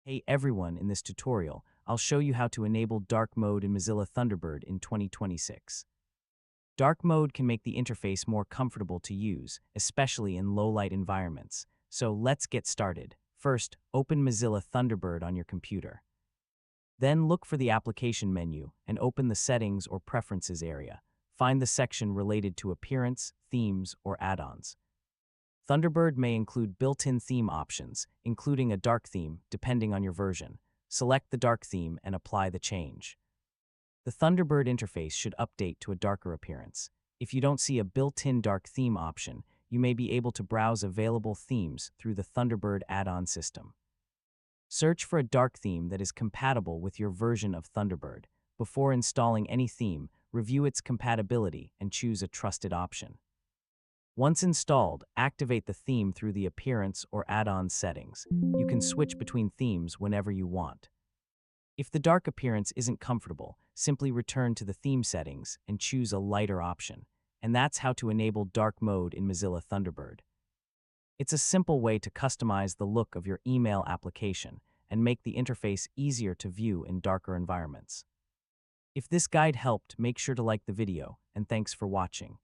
Hey everyone, in this tutorial, I'll show you how to enable dark mode in Mozilla Thunderbird in 2026. Dark mode can make the interface more comfortable to use, especially in low-light environments. So let's get started. First, open Mozilla Thunderbird on your computer. Then look for the application menu and open the Settings or Preferences area. Find the section related to Appearance, Themes, or Add-ons. Thunderbird may include built-in theme options, including a dark theme, depending on your version. Select the dark theme and apply the change. The Thunderbird interface should update to a darker appearance. If you don't see a built-in dark theme option, you may be able to browse available themes through the Thunderbird add-on system. Search for a dark theme that is compatible with your version of Thunderbird. Before installing any theme, review its compatibility and choose a trusted option. Once installed, activate the theme through the Appearance or Add-on settings. You can switch between themes whenever you want. If the dark appearance isn't comfortable, simply return to the theme settings and choose a lighter option. And that's how to enable dark mode in Mozilla Thunderbird. It's a simple way to customize the look of your email application and make the interface easier to view in darker environments. If this guide helped, make sure to like the video, and thanks for watching.